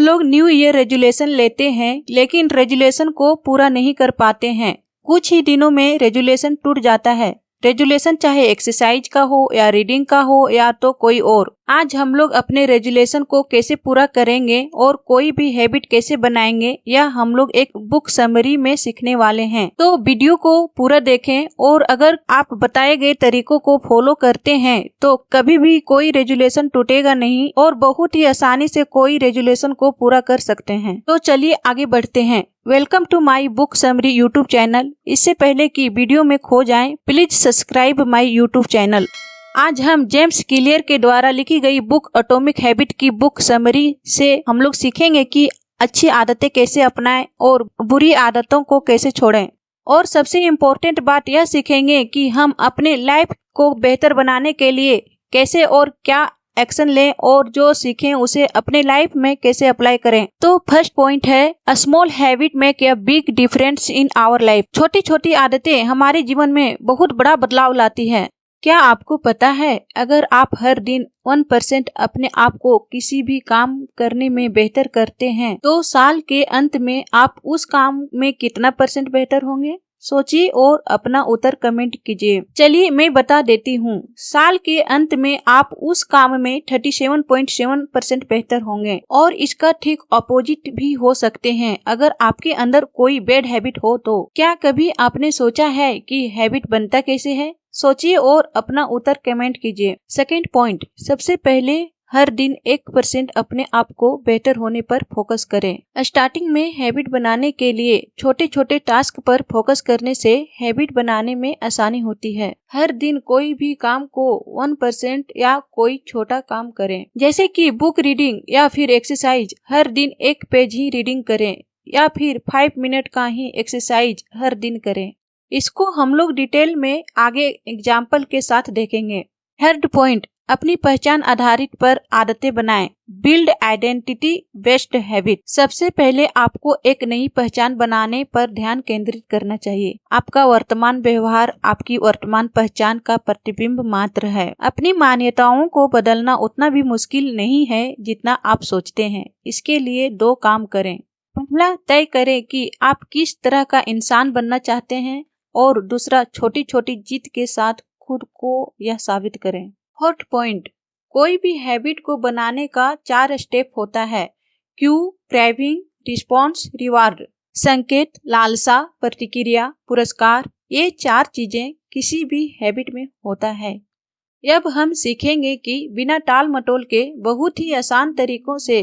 लोग new year resolution लेते हैं, लेकिन रेजुलेशन को पूरा नहीं कर पाते हैं। कुछ ही दिनों में रेजुलेशन टूट जाता है। रेजुलेशन चाहे एक्सरसाइज का हो या रीडिंग का हो या तो कोई और। आज हम लोग अपने रेजुलेशन को कैसे पूरा करेंगे और कोई भी हैबिट कैसे बनाएंगे, या हम लोग एक बुक समरी में सीखने वाले हैं। तो वीडियो को पूरा देखें, और अगर आप बताए गए तरीकों को फॉलो करते हैं तो कभी भी कोई रेजुलेशन टूटेगा नहीं और बहुत ही आसानी से कोई रेजुलेशन को पूरा कर सकते हैं। तो चलिए आगे बढ़ते हैं। Welcome to my book summary YouTube channel. इससे पहले कि वीडियो में खो जाएं, please subscribe my YouTube channel. आज हम जेम्स क्लियर के द्वारा लिखी गई बुक एटॉमिक हैबिट की बुक समरी से हम लोग सीखेंगे कि अच्छी आदतें कैसे अपनाएं और बुरी आदतों को कैसे छोड़ें। और सबसे इम्पोर्टेंट बात यह सीखेंगे कि हम अपने लाइफ को बेहतर बनाने के लिए कैसे और क्या एक्शन लें, और जो सीखें उसे अपने लाइफ में कैसे अप्लाई करें। तो फर्स्ट पॉइंट है, a small habit make a big difference in our life. छोटी छोटी आदतें हमारे जीवन में बहुत बड़ा बदलाव लाती है। क्या आपको पता है, अगर आप हर दिन 1% अपने आप को किसी भी काम करने में बेहतर करते हैं तो साल के अंत में आप उस काम में कितना % बेहतर होंगे? सोचिए और अपना उत्तर कमेंट कीजिए। चलिए मैं बता देती हूँ, साल के अंत में आप उस काम में 37.7% बेहतर होंगे। और इसका ठीक अपोजिट भी हो सकते हैं अगर आपके अंदर कोई बैड हैबिट हो तो। क्या कभी आपने सोचा है कि हैबिट बनता कैसे है? सोचिए और अपना उत्तर कमेंट कीजिए। सेकंड पॉइंट, सबसे पहले हर दिन 1% अपने आप को बेहतर होने पर फोकस करें। स्टार्टिंग में हैबिट बनाने के लिए छोटे छोटे टास्क पर फोकस करने से हैबिट बनाने में आसानी होती है। हर दिन कोई भी काम को 1% या कोई छोटा काम करें, जैसे कि बुक रीडिंग या फिर एक्सरसाइज। हर दिन 1 पेज ही रीडिंग करें या फिर 5 मिनट का ही एक्सरसाइज हर दिन करें। इसको हम लोग डिटेल में आगे एग्जाम्पल के साथ देखेंगे। थर्ड पॉइंट, अपनी पहचान आधारित पर आदतें बनाएं। Build identity based habit. सबसे पहले आपको एक नई पहचान बनाने पर ध्यान केंद्रित करना चाहिए। आपका वर्तमान व्यवहार आपकी वर्तमान पहचान का प्रतिबिंब मात्र है। अपनी मान्यताओं को बदलना उतना भी मुश्किल नहीं है जितना आप सोचते हैं। इसके लिए 2 काम करें। पहला, तय करें कि आप किस तरह का इंसान बनना चाहते हैं, और दूसरा, छोटी छोटी जीत के साथ खुद को यह साबित करें। फोर्थ पॉइंट, कोई भी हैबिट को बनाने का 4 स्टेप होता है। Q, craving, response, reward. संकेत, लालसा, प्रतिक्रिया, पुरस्कार। ये 4 चीजें किसी भी हैबिट में होता है। अब हम सीखेंगे कि बिना टाल मटोल के बहुत ही आसान तरीकों से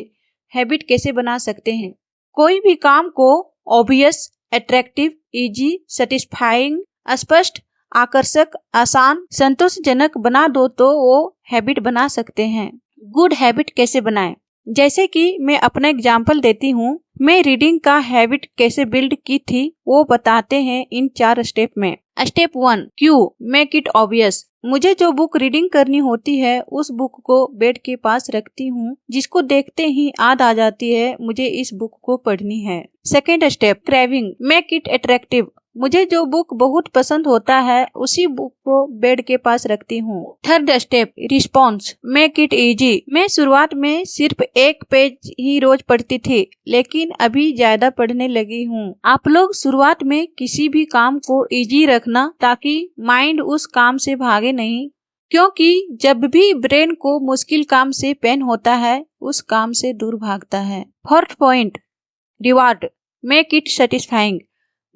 हैबिट कैसे बना सकते हैं। कोई भी काम को ऑब्वियस, अट्रैक्टिव, इजी, सेटिस्फाइंग, स्पष्ट, आकर्षक, आसान, संतोषजनक बना दो तो वो हैबिट बना सकते हैं। गुड हैबिट कैसे बनाएं? जैसे कि मैं अपना एग्जांपल देती हूँ। मैं रीडिंग का हैबिट कैसे बिल्ड की थी वो बताते हैं इन 4 स्टेप में। Step 1, Q, make it obvious. मुझे जो बुक रीडिंग करनी होती है उस बुक को बेड के पास रखती हूँ, जिसको देखते ही याद आ जाती है मुझे इस बुक को पढ़नी है। Second step, craving, make it attractive. मुझे जो बुक बहुत पसंद होता है उसी बुक को बेड के पास रखती हूँ। Third step, response, make it easy. मैं शुरुआत में सिर्फ 1 पेज ही रोज पढ़ती थी, लेकिन अभी ज्यादा पढ़ने लगी हूँ। आप लोग शुरुआत में किसी भी काम को इजी रखना ताकि माइंड उस काम से भागे नहीं, क्योंकि जब भी ब्रेन को मुश्किल काम से पेन होता है उस काम से दूर भागता है। Fourth point, reward, make it satisfying.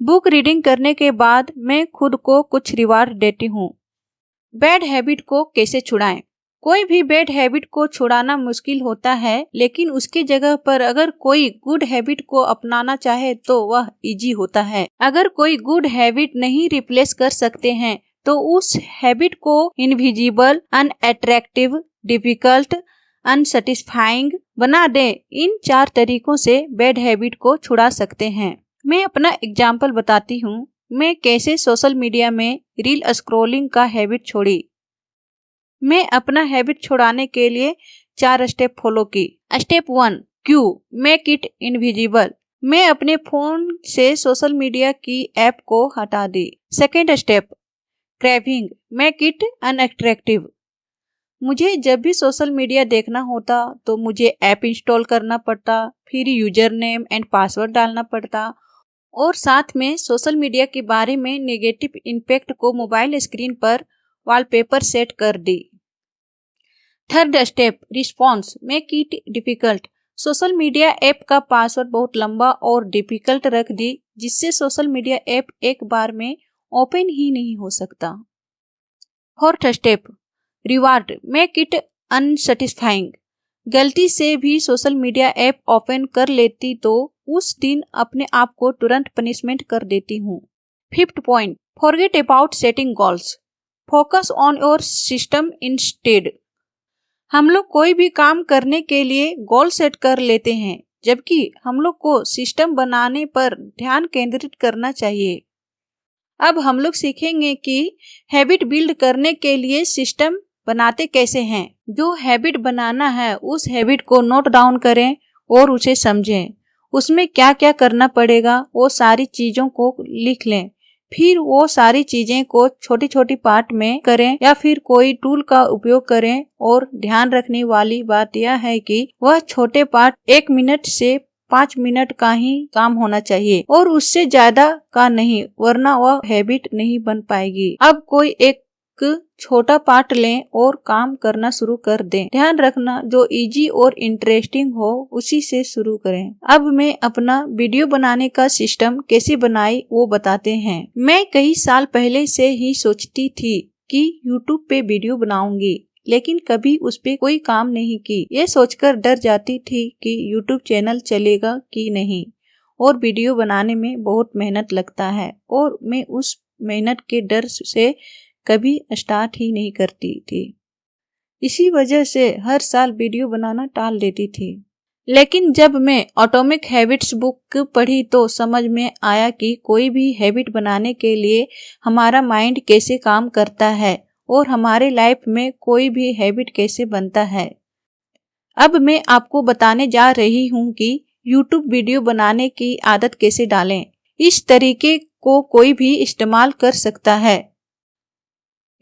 Book reading करने के बाद मैं खुद को कुछ रिवार्ड देती हूँ। बैड हैबिट को कैसे छुड़ाएं? कोई भी बैड हैबिट को छुड़ाना मुश्किल होता है, लेकिन उसकी जगह पर अगर कोई गुड हैबिट को अपनाना चाहे तो वह इजी होता है। अगर कोई गुड हैबिट नहीं रिप्लेस कर सकते हैं तो उस हैबिट को इनविजिबल, अनअट्रैक्टिव, डिफिकल्ट, अनसेटिस्फाइंग बना दें। इन 4 तरीकों से बैड हैबिट को छुड़ा सकते हैं। मैं अपना एग्जाम्पल बताती हूँ। मैं कैसे सोशल मीडिया में रील स्क्रॉलिंग का हैबिट छोड़ी। मैं अपना हैबिट छुड़ाने के लिए 4 स्टेप फॉलो की। Step 1, Q, make it invisible. मैं अपने फोन से सोशल मीडिया की ऐप को हटा दी। Second step, craving, make it unattractive. मुझे जब भी सोशल मीडिया देखना होता तो मुझे ऐप इंस्टॉल करना पड़ता, फिर यूजर नेम एंड पासवर्ड डालना पड़ता और साथ में सोशल मीडिया के बारे में नेगेटिव इम्पैक्ट को मोबाइल स्क्रीन पर वॉलपेपर सेट कर दी। Third step, response make it difficult. Social media app का पासवर्ड बहुत लंबा और डिफिकल्ट रख दी, जिससे सोशल मीडिया ऐप एक बार में ओपन ही नहीं हो सकता। Fourth step, reward make it unsatisfying. गलती से भी सोशल मीडिया ऐप ओपन कर लेती तो उस दिन अपने आप को तुरंत पनिशमेंट कर देती हूँ। Fifth point, forget about setting goals, focus on your system instead. हम लोग कोई भी काम करने के लिए गोल सेट कर लेते हैं, जबकि हम लोग को सिस्टम बनाने पर ध्यान केंद्रित करना चाहिए। अब हम लोग सीखेंगे कि हैबिट बिल्ड करने के लिए सिस्टम बनाते कैसे हैं। जो हैबिट बनाना है उस हैबिट को नोट डाउन करें और उसे समझें। उसमें क्या क्या करना पड़ेगा वो सारी चीजों को लिख लें। फिर वो सारी चीजें को छोटी छोटी पार्ट में करें या फिर कोई टूल का उपयोग करें। और ध्यान रखने वाली बात यह है कि वह छोटे पार्ट 1 मिनट से 5 मिनट का ही काम होना चाहिए और उससे ज्यादा का नहीं, वरना वह हैबिट नहीं बन पाएगी। अब कोई एक छोटा पार्ट लें और काम करना शुरू कर दें। ध्यान रखना जो इजी और इंटरेस्टिंग हो उसी से शुरू करें। अब मैं अपना वीडियो बनाने का सिस्टम कैसे बनाई वो बताते हैं। मैं कई साल पहले से ही सोचती थी कि YouTube पे वीडियो बनाऊंगी, लेकिन कभी उस पे कोई काम नहीं की। ये सोचकर डर जाती थी कि YouTube चैनल चलेगा कि नहीं और वीडियो बनाने में बहुत मेहनत लगता है और मैं उस मेहनत के डर से कभी स्टार्ट ही नहीं करती थी। इसी वजह से हर साल वीडियो बनाना टाल देती थी। लेकिन जब मैं एटॉमिक हैबिट्स बुक पढ़ी तो समझ में आया कि कोई भी हैबिट बनाने के लिए हमारा माइंड कैसे काम करता है और हमारे लाइफ में कोई भी हैबिट कैसे बनता है। अब मैं आपको बताने जा रही हूँ कि YouTube वीडियो बनाने की आदत कैसे डालें। इस तरीके को कोई भी इस्तेमाल कर सकता है।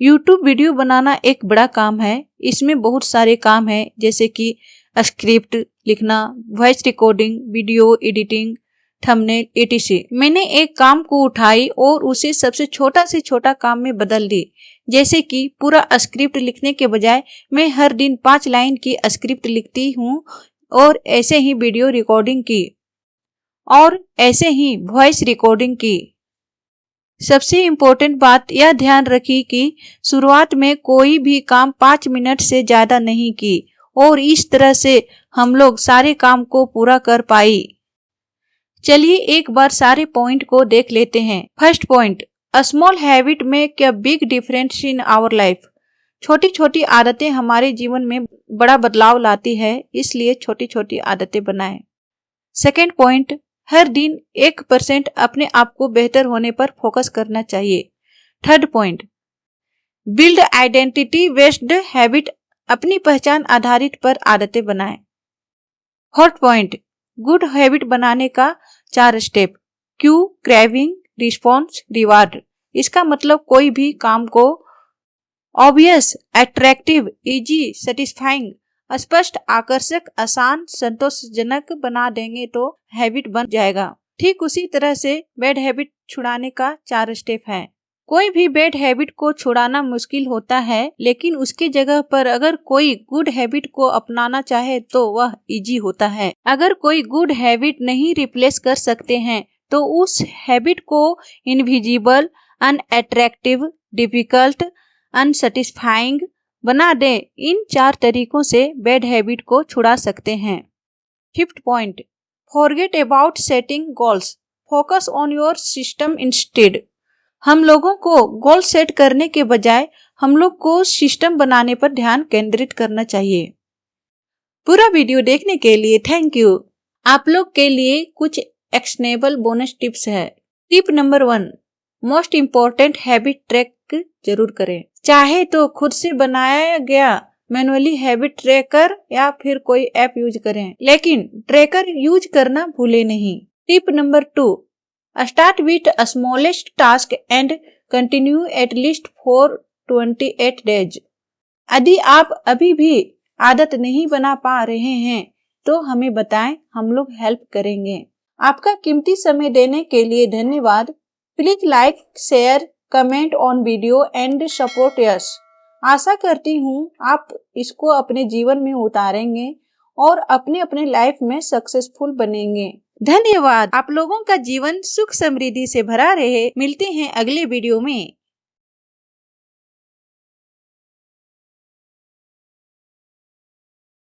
YouTube वीडियो बनाना एक बड़ा काम है। इसमें बहुत सारे काम हैं, जैसे कि स्क्रिप्ट लिखना, voice recording, video editing, thumbnail etc। मैंने एक काम को उठाई और उसे सबसे छोटा से छोटा काम में बदल दी। जैसे कि पूरा स्क्रिप्ट लिखने के बजाय मैं हर दिन 5 लाइन की स्क्रिप्ट लिखती हूँ और ऐसे ही वीडियो रिकॉर्डिंग की और ऐसे ही वॉइस रिकॉर्डिंग की। सबसे इम्पोर्टेंट बात यह ध्यान रखी कि शुरुआत में कोई भी काम 5 मिनट से ज्यादा नहीं की और इस तरह से हम लोग सारे काम को पूरा कर पाई। चलिए एक बार सारे पॉइंट को देख लेते हैं। First point, a small habit make a big difference in our life. छोटी छोटी आदतें हमारे जीवन में बड़ा बदलाव लाती है, इसलिए छोटी छोटी आदतें बनाएं। सेकेंड पॉइंट, हर दिन 1% अपने आप को बेहतर होने पर फोकस करना चाहिए। Third point, build identity based habit, अपनी पहचान आधारित पर आदतें बनाएं। फोर्थ पॉइंट, गुड हैबिट बनाने का 4 step. Q, craving, response, reward. इसका मतलब कोई भी काम को ऑब्वियस, अट्रैक्टिव, इजी, सेटिस्फाइंग, स्पष्ट, आकर्षक, आसान, संतोषजनक बना देंगे तो हैबिट बन जाएगा। ठीक उसी तरह से बैड हैबिट छुड़ाने का 4 स्टेप है। कोई भी बैड हैबिट को छुड़ाना मुश्किल होता है, लेकिन उसकी जगह पर अगर कोई गुड हैबिट को अपनाना चाहे तो वह इजी होता है। अगर कोई गुड हैबिट नहीं रिप्लेस कर सकते हैं तो उस हैबिट को इनविजिबल, अनअट्रैक्टिव, डिफिकल्ट, अनसेटिस्फाइंग बना दे। इन 4 तरीकों से बैड हैबिट को छुड़ा सकते हैं। Fifth point, forget about setting goals, focus on your system instead. हम लोगों को गोल सेट करने के बजाय हम लोग को सिस्टम बनाने पर ध्यान केंद्रित करना चाहिए। पूरा वीडियो देखने के लिए थैंक यू। आप लोग के लिए कुछ एक्शनेबल बोनस टिप्स है। Tip number 1, most important habit track जरूर करें। चाहे तो खुद से बनाया गया मैनुअली हैबिट ट्रैकर या फिर कोई ऐप यूज करें, लेकिन ट्रैकर यूज करना भूले नहीं। Tip number 2, start with smallest task and continue at least for 28 days। यदि आप अभी भी आदत नहीं बना पा रहे हैं तो हमें बताएं, हम लोग हेल्प करेंगे। आपका कीमती समय देने के लिए धन्यवाद। Please like, share, comment on video and support us. आशा करती हूँ आप इसको अपने जीवन में उतारेंगे और अपने अपने लाइफ में सक्सेसफुल बनेंगे। धन्यवाद। आप लोगों का जीवन सुख समृद्धि से भरा रहे। मिलते हैं अगले वीडियो में।